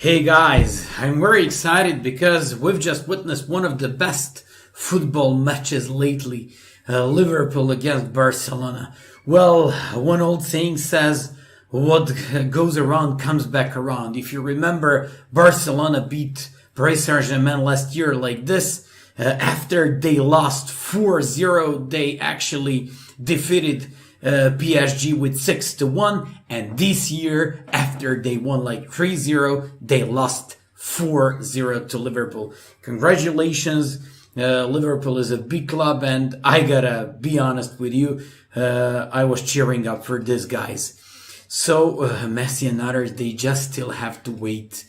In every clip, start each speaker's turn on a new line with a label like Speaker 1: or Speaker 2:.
Speaker 1: Hey guys, I'm very excited because we've just witnessed one of the best football matches lately. Liverpool against Barcelona. Well, one old saying says, what goes around comes back around. If you remember, Barcelona beat Paris Saint-Germain last year like this. After they lost 4-0, they actually defeated PSG with 6-1, and this year, after they won like 3-0, they lost 4-0 to Liverpool. Congratulations, Liverpool is a big club, and I gotta be honest with you, I was cheering up for these guys. So Messi and others, they just still have to wait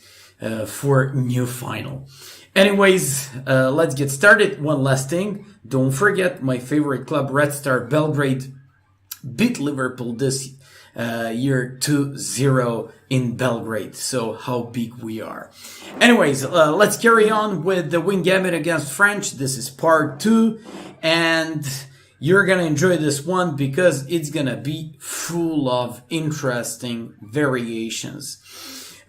Speaker 1: for new final. Anyways, let's get started. One last thing, don't forget my favorite club, Red Star Belgrade, beat Liverpool this year 2-0 in Belgrade. So how big we are. Anyways, let's carry on with the Gambit against French. This is part 2, and you're gonna enjoy this one because it's gonna be full of interesting variations.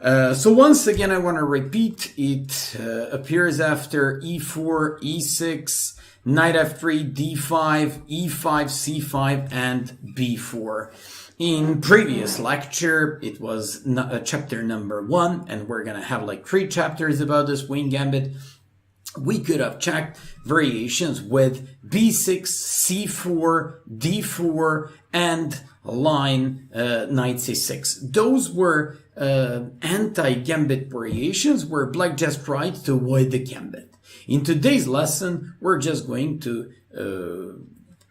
Speaker 1: So once again, I want to repeat, it appears after e4, e6, knight f3, d5, e5, c5, and b4. In previous lecture, it was chapter number 1, and we're gonna have like 3 chapters about this Gambit. We could have checked variations with b6, c4, d4, and line knight c6. Those were anti-gambit variations where black just tried to avoid the gambit. In today's lesson, we're just going to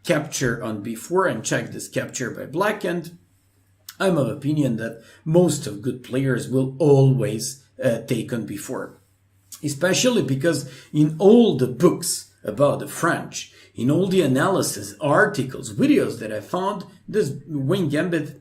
Speaker 1: capture on b4 and check this capture by black, and I'm of opinion that most of good players will always take on b4. Especially because in all the books about the French, in all the analysis, articles, videos that I found, this Gambit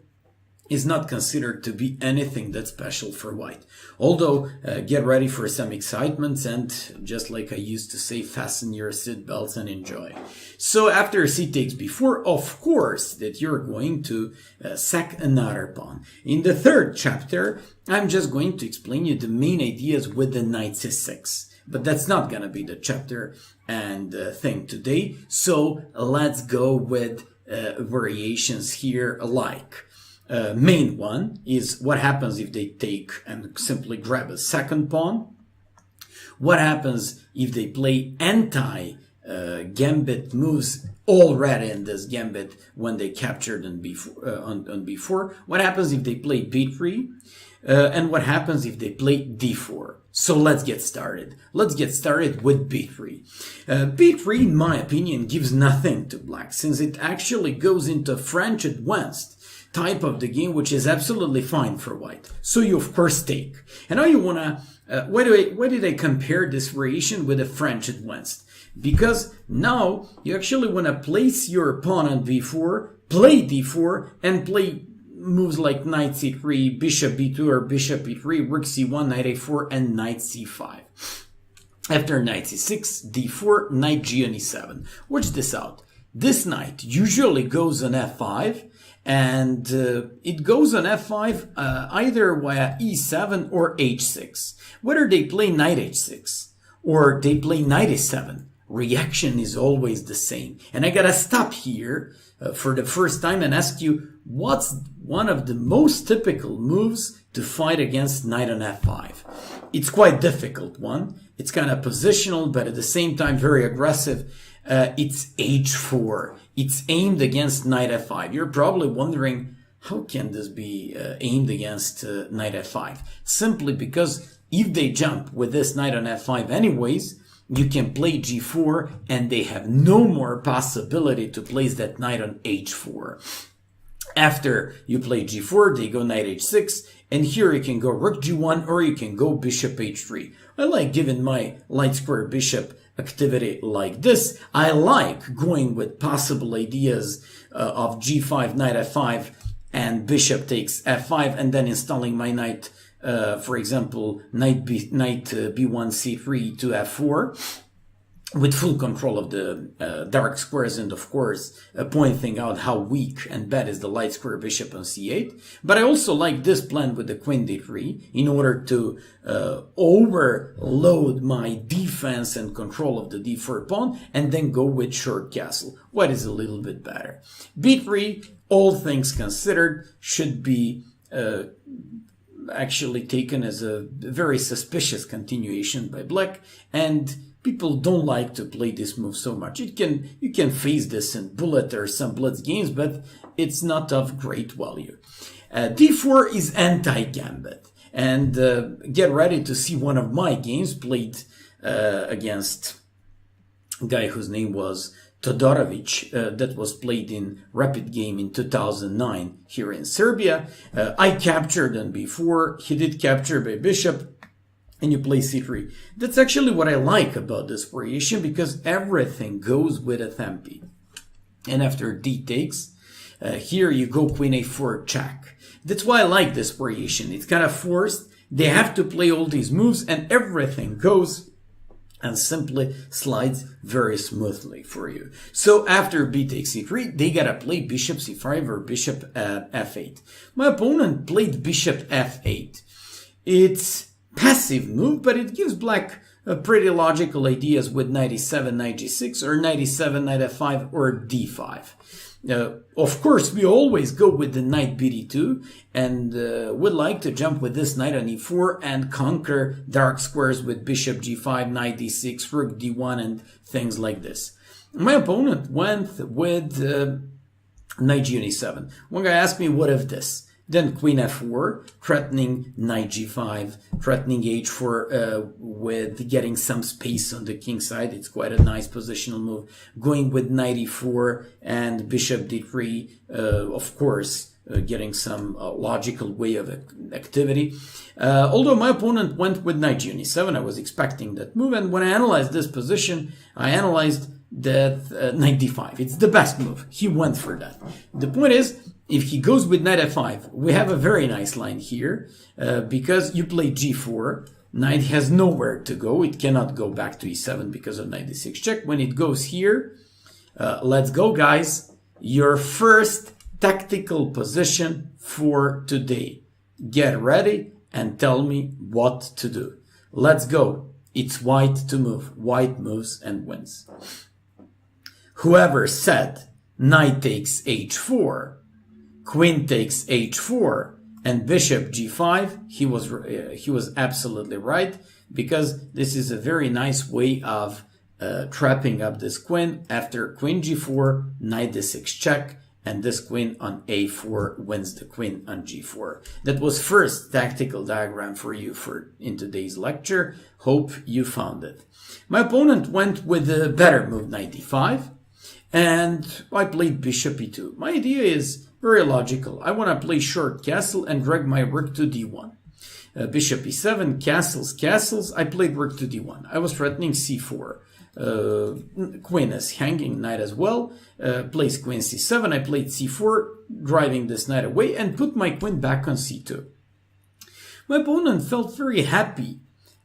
Speaker 1: is not considered to be anything that's special for white. Although, get ready for some excitement, and just like I used to say, fasten your seatbelts and enjoy. So after c takes b4, of course that you're going to sack another pawn. In the third chapter, I'm just going to explain you the main ideas with the knight c6. But that's not gonna be the chapter and thing today. So let's go with variations here alike. Main one is what happens if they take and simply grab a second pawn. What happens if they play anti-gambit moves already in this gambit when they captured on b4? What happens if they play b3? And what happens if they play d4? So let's get started. Let's get started with b3. B3, in my opinion, gives nothing to black, since it actually goes into French advanced type of the game, which is absolutely fine for white. So you of course take. And now you wanna, why did I compare this variation with a French advanced? Because now you actually wanna place your pawn on b4, play d4, and play moves like knight c3, bishop b2, or bishop e3, rook c1, knight a4, and knight c5. After knight c6, d4, knight g on e7. Watch this out. This knight usually goes on f5, and it goes on f5 either via e7 or h6. Whether they play knight h6 or they play knight a7, reaction is always the same. And I gotta stop here for the first time and ask you, what's one of the most typical moves to fight against knight on f5? It's quite difficult one. It's kind of positional, but at the same time very aggressive. It's h4. It's aimed against knight f5. You're probably wondering, how can this be aimed against knight f5? Simply because if they jump with this knight on f5 anyways, you can play g4, and they have no more possibility to place that knight on h4. After you play g4, they go knight h6, and here you can go rook g1, or you can go bishop h3. I like giving my light square bishop activity like this. I like going with possible ideas of g5, knight f5, and bishop takes f5, and then installing my knight, for example, knight b1 c3 to f4. with full control of the dark squares, and of course pointing out how weak and bad is the light square bishop on c8. But I also like this plan with the queen d3 in order to overload my defense and control of the d4 pawn, and then go with short castle. What is a little bit better? b3, all things considered, should be actually taken as a very suspicious continuation by black, and people don't like to play this move so much. You can face this in bullet or some blitz games, but it's not of great value. d4 is anti-gambit, and get ready to see one of my games played against a guy whose name was Todorovic, that was played in Rapid Game in 2009 here in Serbia. I captured on b4, he did capture by bishop, and you play c3. That's actually what I like about this variation, because everything goes with a tempi. And after d takes, here you go queen a4 check. That's why I like this variation. It's kind of forced. They have to play all these moves, and everything goes and simply slides very smoothly for you. So after b takes c3, they gotta play bishop c5 or bishop f8. My opponent played bishop f8. It's passive move, but it gives black pretty logical ideas with knight e7, knight g6, or knight e7, knight f5, or d5. Of course, we always go with the knight bd2, and would like to jump with this knight on e4 and conquer dark squares with bishop g5, knight d6, rook d1, and things like this. My opponent went with knight g on e7. One guy asked me, what if this? Then queen f4, threatening knight g5, threatening h4 with getting some space on the king side. It's quite a nice positional move. Going with knight e4 and bishop d3, of course, getting some logical way of activity. Although my opponent went with knight g on e7, I was expecting that move. And when I analyzed this position, I analyzed that knight d5. It's the best move. He went for that. The point is, if he goes with knight f5, we have a very nice line here, because you play g4, knight has nowhere to go. It cannot go back to e7 because of knight d6 check. When it goes here, let's go, guys. Your first tactical position for today. Get ready and tell me what to do. Let's go. It's white to move. White moves and wins. Whoever said knight takes h4, queen takes h4, and bishop g5, he was absolutely right, because this is a very nice way of trapping up this queen. After queen g4, knight d6 check, and this queen on a4 wins the queen on g4. That was first tactical diagram for you in today's lecture. Hope you found it. My opponent went with a better move, knight d5, and I played bishop e2. My idea is very logical. I want to play short castle and drag my rook to d1. Bishop e7, castles. I played rook to d1. I was threatening c4. Queen is hanging, knight as well. Plays queen c7. I played c4, driving this knight away, and put my queen back on c2. My opponent felt very happy.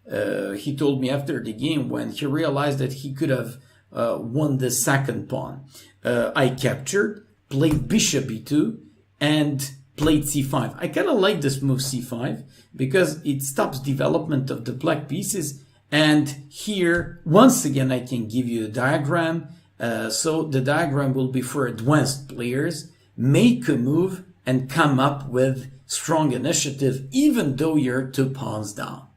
Speaker 1: He told me after the game, when he realized that he could have won the second pawn. I captured, played bishop e2, and played c5. I kind of like this move c5 because it stops development of the black pieces. And here, once again, I can give you a diagram. So the diagram will be for advanced players. Make a move and come up with strong initiative, even though you're 2 pawns down.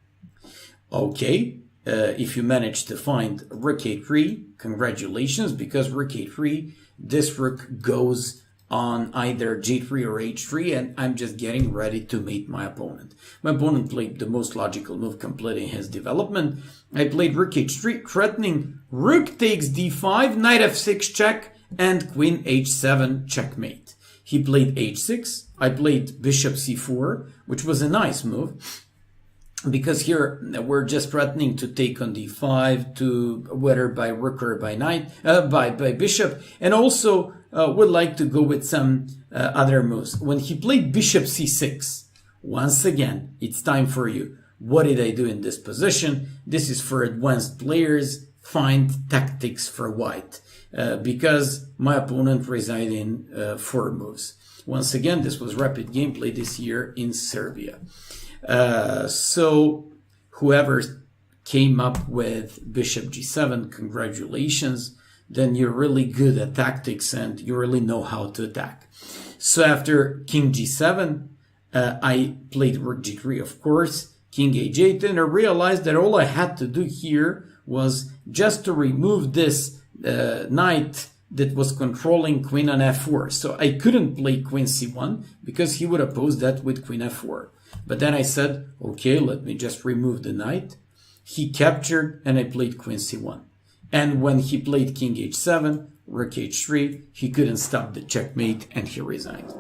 Speaker 1: Okay, if you manage to find rook a3, congratulations, because rook a3, this rook goes on either g3 or h3, and I'm just getting ready to mate my opponent. My opponent played the most logical move, completing his development. I played rook h3, threatening rook takes d5, knight f6 check, and queen h7 checkmate. He played h6. I played bishop c4, which was a nice move, because here we're just threatening to take on d5, to whether by rook or by knight, by bishop, and also would like to go with some other moves. When he played bishop c6, once again, it's time for you. What did I do in this position? This is for advanced players. find tactics for white because my opponent resided in 4 moves. Once again, this was rapid gameplay this year in Serbia. So whoever came up with bishop g7, congratulations. Then you're really good at tactics and you really know how to attack. So after king g7, I played rook g3, of course, king h8, and I realized that all I had to do here was just to remove this knight that was controlling queen on f4. So I couldn't play queen c1 because he would oppose that with queen f4. But then I said, okay, let me just remove the knight. He captured and I played queen c1. And when he played king h7, rook h3, he couldn't stop the checkmate and he resigned.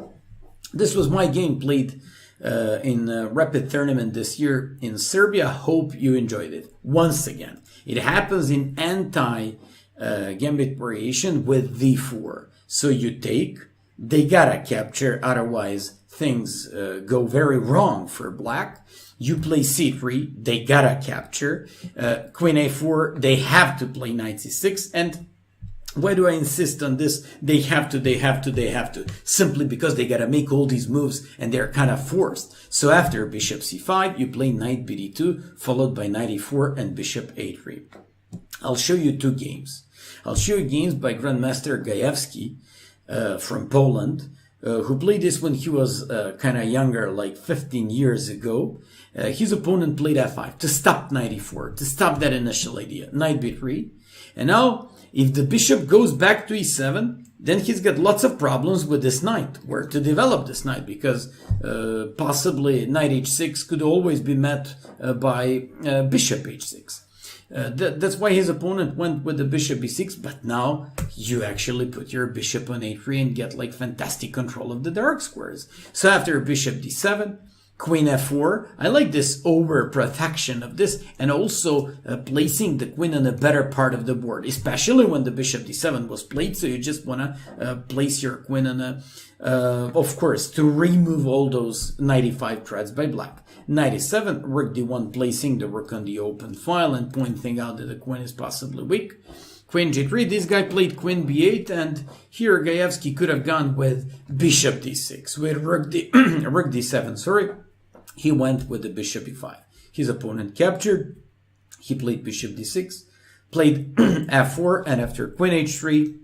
Speaker 1: This was my game played in a rapid tournament this year in Serbia. Hope you enjoyed it. Once again, it happens in anti-gambit variation with d4. So you take, they gotta capture, otherwise things go very wrong for black. You play c3, they gotta capture. Queen a4, they have to play knight c6. And why do I insist on this? They have to. Simply because they gotta make all these moves and they're kind of forced. So after bishop c5, you play knight bd2, followed by knight e4 and bishop a3. I'll show you 2 games. I'll show you games by Grandmaster Gajewski from Poland, who played this when he was kind of younger, like 15 years ago. His opponent played f5 to stop knight e4, to stop that initial idea, knight b3. And now, if the bishop goes back to e7, then he's got lots of problems with this knight, where to develop this knight, because possibly knight h6 could always be met by bishop h6. That's why his opponent went with the bishop b6, but now you actually put your bishop on a3 and get like fantastic control of the dark squares. So after bishop d7, queen f4, I like this over protection of this, and also placing the queen on a better part of the board, especially when the bishop d7 was played. So you just want to place your queen on a, of course, to remove all those knight e5 threats by black. Knight e7, rook d1, placing the rook on the open file and pointing out that the queen is possibly weak. Queen g3, this guy played queen b8, and here Gajewski could have gone with bishop d6, with rook d7, sorry. He went with the bishop e5. His opponent captured. He played bishop d6, played f4, and after queen h3,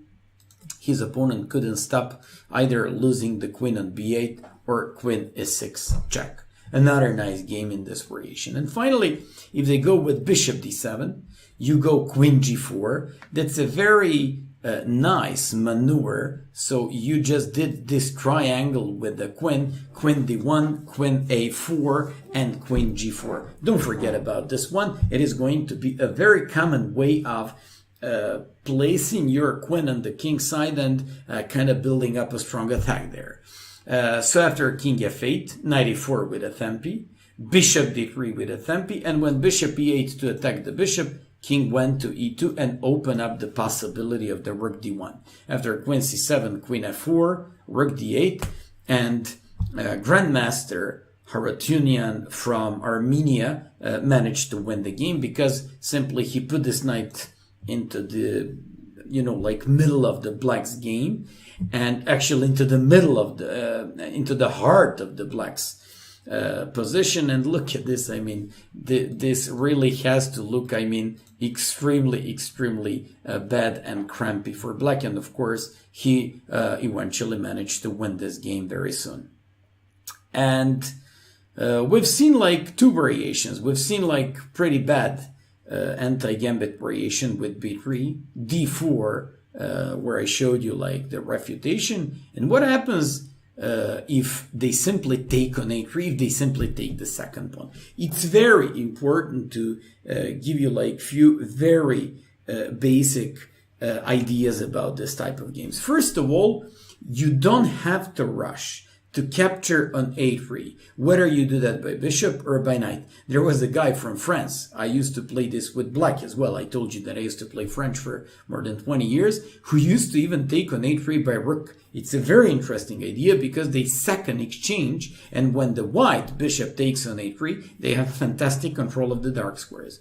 Speaker 1: his opponent couldn't stop either losing the queen on b8 or queen e6 check. Another nice game in this variation. And finally, if they go with bishop d7, you go queen g4. That's a very nice maneuver. So you just did this triangle with the queen d1, queen a4, and queen g4. Don't forget about this one. It is going to be a very common way of placing your queen on the king side and kind of building up a strong attack there. So after king f8, knight e4 with a tempi, bishop d3 with a tempi, and when bishop e8 to attack the bishop, king went to e2 and opened up the possibility of the rook d1. After queen c7, queen f4, rook d8, and Grandmaster Harutunian from Armenia managed to win the game because simply he put this knight into the, like middle of the black's game, and actually into the middle of into the heart of the black's position. And look at this. I mean, this really has to look, extremely bad and crampy for black. And of course, he eventually managed to win this game very soon. And we've seen like 2 variations. We've seen like pretty bad anti-gambit variation with b3, d4, where I showed you like the refutation. And what happens if they simply take on a3, if they simply take the second pawn? It's very important to give you like few very basic ideas about this type of games. First of all, you don't have to rush to capture on a3, whether you do that by bishop or by knight. There was a guy from France. I used to play this with black as well. I told you that I used to play French for more than 20 years, who used to even take on a3 by rook. It's a very interesting idea because they sack an exchange, and when the white bishop takes on a3, they have fantastic control of the dark squares.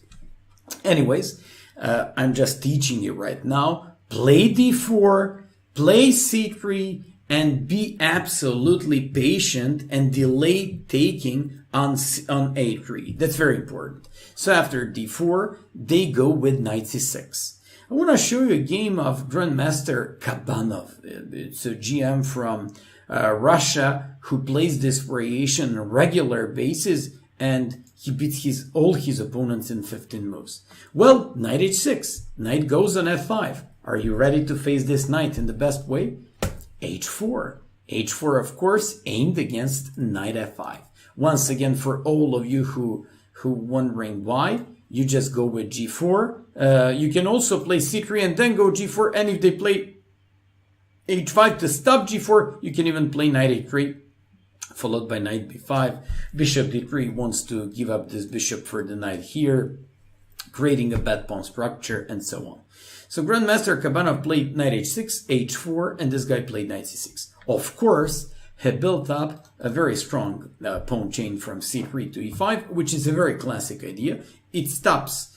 Speaker 1: Anyways, I'm just teaching you right now. Play d4, play c3, and be absolutely patient and delay taking on a3. That's very important. So after d4, they go with knight c6. I want to show you a game of Grandmaster Kabanov. It's a GM from Russia who plays this variation on a regular basis, and he beats all his opponents in 15 moves. Well, knight h6. Knight goes on f5. Are you ready to face this knight in the best way? h4. h4, of course, aimed against knight f5. Once again, for all of you who wondering why, you just go with g4. You can also play c3 and then go g4. And if they play h5 to stop g4, you can even play knight a3, followed by knight b5. Bishop d3 wants to give up this bishop for the knight here, creating a bad pawn structure, and so on. So Grandmaster Kabanov played knight h6, h4, and this guy played knight c6. Of course, he built up a very strong pawn chain from c3 to e5, which is a very classic idea. It stops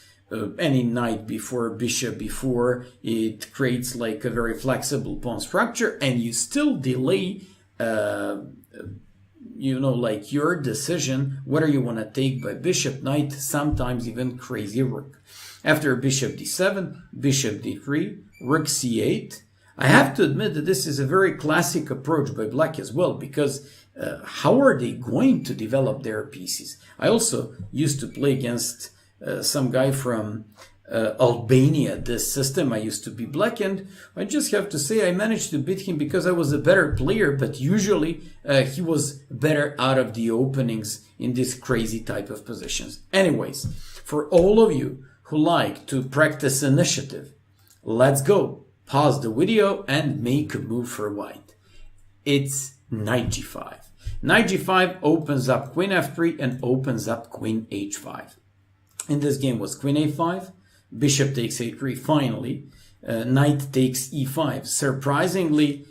Speaker 1: any knight before, bishop before. It creates like a very flexible pawn structure, and you still delay, like your decision, whether you want to take by bishop, knight, sometimes even crazy rook. After bishop d7, bishop d3, rook c8. I have to admit that this is a very classic approach by black as well, because how are they going to develop their pieces? I also used to play against some guy from Albania, this system. I used to be black, and I just have to say I managed to beat him because I was a better player, but usually he was better out of the openings in this crazy type of positions. Anyways, for all of you who like to practice initiative, let's go. Pause the video and make a move for white. It's knight g5. Knight g5 opens up queen f3 and opens up queen h5. In this game was queen a5, bishop takes a3 finally, knight takes e5. Surprisingly,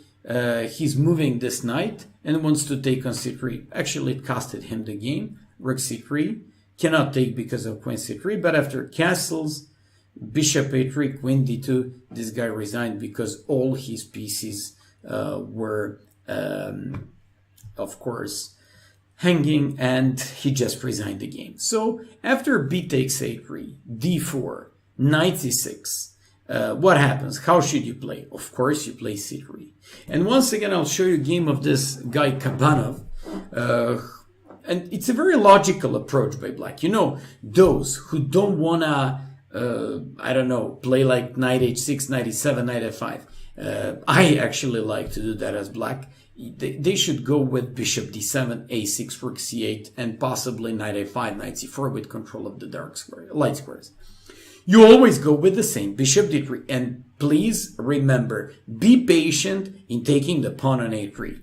Speaker 1: he's moving this knight and wants to take on c3. Actually, it costed him the game. Rook c3, cannot take because of queen c3, but after castles, bishop a3, queen d2, this guy resigned because all his pieces were, of course, hanging, and he just resigned the game. So after b takes a3, d4, knight c6, what happens? How should you play? Of course, you play c3. And once again, I'll show you a game of this guy Kabanov. And it's a very logical approach by black. You know, those who don't want to play like knight h6, knight e7, knight f5. I actually like to do that as black. They should go with bishop d7, a6, rook c8, and possibly knight a5, knight c4 with control of the light squares. You always go with the same, bishop d3, and please remember, be patient in taking the pawn on a3.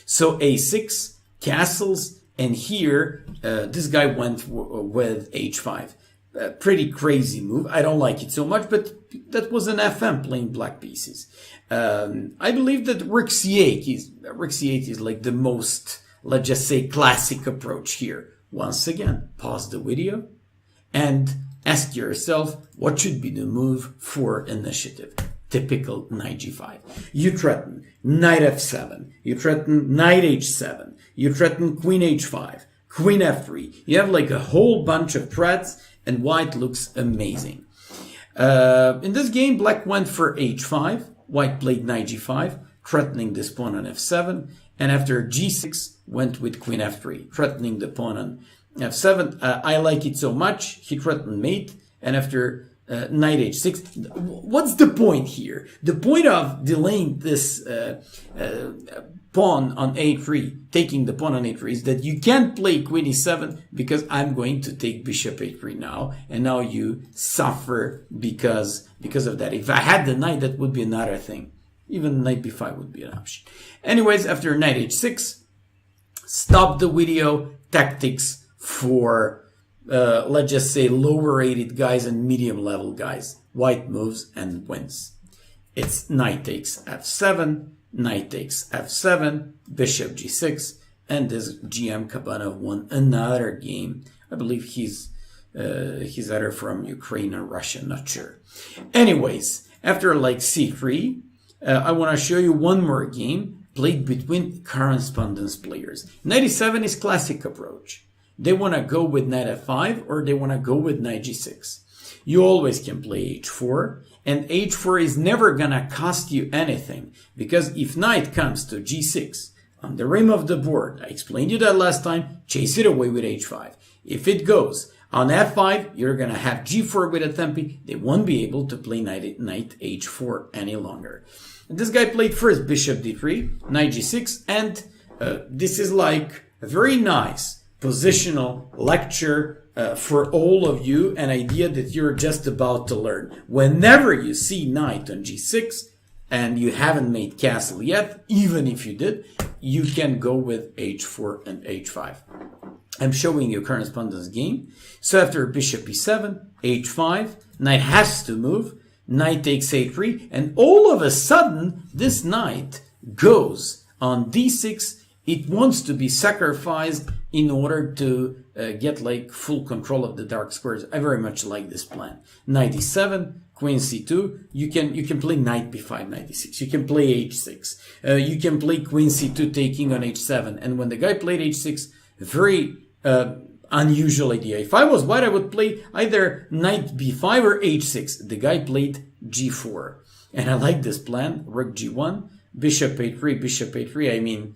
Speaker 1: So a6, castles, and here this guy went with h5. Pretty crazy move. I don't like it so much, but that was an FM playing black pieces. I believe that rook c8 is like the most, let's just say, classic approach here. Once again, pause the video and ask yourself what should be the move for initiative. Typical knight g5. You threaten knight f7. You threaten knight h7. You threaten queen h5, queen f3. You have like a whole bunch of threats, and white looks amazing. In this game, black went for h5. White played knight g5, threatening this pawn on f7. And after g6, went with queen f3, threatening the pawn on f7. I like it so much, he threatened mate. And after knight h6, what's the point here? The point of delaying this pawn on a3, taking the pawn on a3, is that you can't play queen e7 because I'm going to take bishop a3 now, and now you suffer because of that. If I had the knight, that would be another thing. Even knight b5 would be an option. Anyways, after knight h6, stop the video. Tactics for let's just say lower rated guys and medium level guys. White moves and wins. It's knight takes f7, knight takes f7, bishop g6, and this GM Kabanov won another game. I believe he's he's either from Ukraine or Russia, not sure. Anyways, after like c3, I want to show you one more game played between correspondence players. Knight e7 is classic approach. They want to go with knight f5 or they want to go with knight g6. You always can play h4, and h4 is never gonna cost you anything, because if knight comes to g6 on the rim of the board, I explained you that last time, chase it away with h5. If it goes on f5, you're gonna have g4 with a tempi. They won't be able to play knight h4 any longer. And this guy played first bishop d3, knight g6, and this is like a very nice positional lecture for all of you, an idea that you're just about to learn. Whenever you see knight on g6 and you haven't made castle yet, even if you did, you can go with h4 and h5. I'm showing you correspondence game. So after bishop e7, h5, knight has to move, knight takes a3, and all of a sudden this knight goes on d6. It wants to be sacrificed in order to get like full control of the dark squares. I very much like this plan. Knight e7, queen c2. You can play knight b5, knight d6. You can play h6. You can play queen c2 taking on h7. And when the guy played h6, very unusual idea. If I was white, I would play either knight b5 or h6. The guy played g4. And I like this plan. Rook g1, bishop a3, bishop a3. I mean,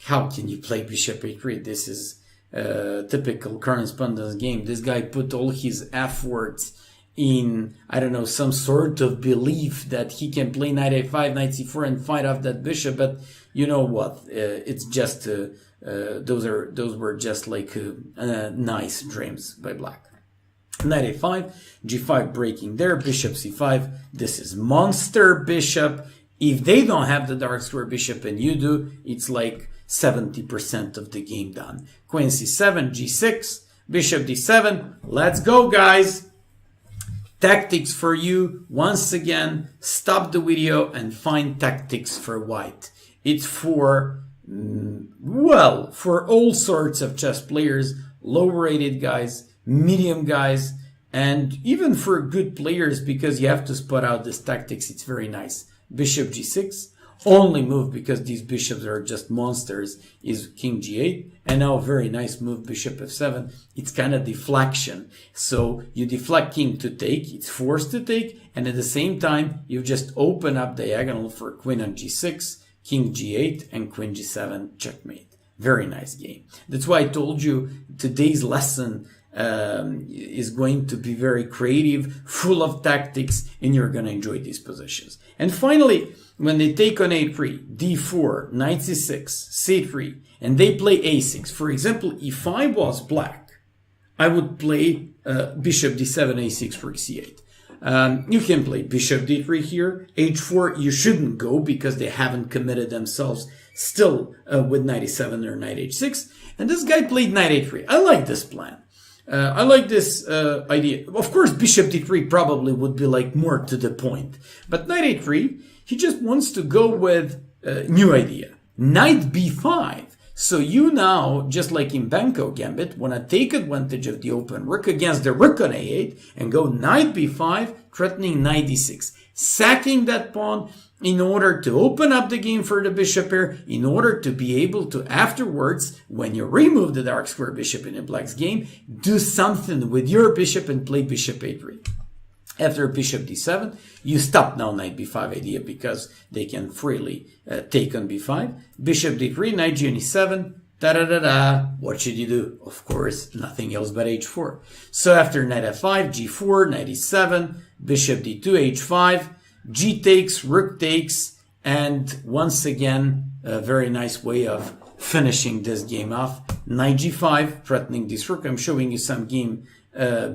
Speaker 1: how can you play bishop a3? This is a typical correspondence game. This guy put all his efforts in, I don't know, some sort of belief that he can play knight a5, knight c4 and fight off that bishop. But you know what? It's just, those were just like nice dreams by black. Knight a5, g5 breaking there, bishop c5. This is monster bishop. If they don't have the dark square bishop and you do, it's like 70% of the game done. Queen c7, g6, bishop d7. Let's go, guys. Tactics for you. Once again, stop the video and find tactics for white. It's for, well, for all sorts of chess players, low-rated guys, medium guys, and even for good players, because you have to spot out these tactics. It's very nice. Bishop g6. Only move, because these bishops are just monsters, is king g8. And now very nice move, bishop f7. It's kind of deflection. So you deflect king to take, it's forced to take, and at the same time you just open up diagonal for queen on g6, king g8, and queen g7, checkmate. Very nice game. That's why I told you today's lesson is going to be very creative, full of tactics, and you're going to enjoy these positions. And finally, when they take on a3, d4, knight c6, c3, and they play a6. For example, if I was black, I would play bishop d7, a6, rook c8. You can play bishop d3 here. h4, you shouldn't go because they haven't committed themselves still with knight e7 or knight h6. And this guy played knight a3. I like this plan. I like this idea. Of course, bishop d3 probably would be like more to the point. But knight a3, he just wants to go with a new idea. Knight b5. So you now, just like in Banco Gambit, want to take advantage of the open rook against the rook on a8 and go knight b5, threatening knight d6. Sacking that pawn in order to open up the game for the bishop here, in order to be able to afterwards, when you remove the dark square bishop in a black's game, do something with your bishop and play bishop a3. After bishop d7, you stop now knight b5 idea because they can freely take on b5. Bishop d3, knight g7, da-da-da-da. What should you do? Of course, nothing else but h4. So after knight f5, g4, knight e7, bishop d2, h5, g takes, rook takes, and once again, a very nice way of finishing this game off. Knight g5, threatening this rook. I'm showing you some game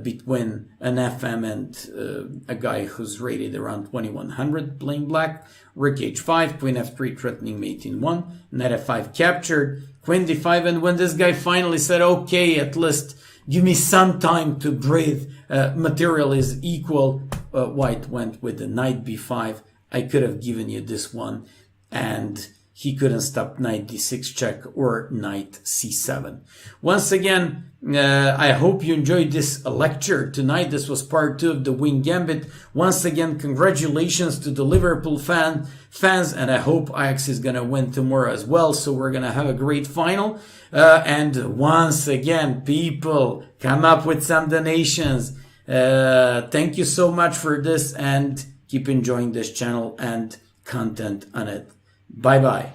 Speaker 1: between an FM and a guy who's rated around 2100 playing black. Rook h5, queen f3 threatening mate in 1, knight f5 captured, queen d5, and when this guy finally said, okay, at least give me some time to breathe, material is equal, white went with the knight b5. I could have given you this one, and he couldn't stop knight d6 check or knight c7. Once again, I hope you enjoyed this lecture tonight. This was part 2 of the Win Gambit. Once again, congratulations to the Liverpool fans, and I hope Ajax is going to win tomorrow as well. So we're going to have a great final. And once again, people, come up with some donations. Thank you so much for this, and keep enjoying this channel and content on it. Bye bye.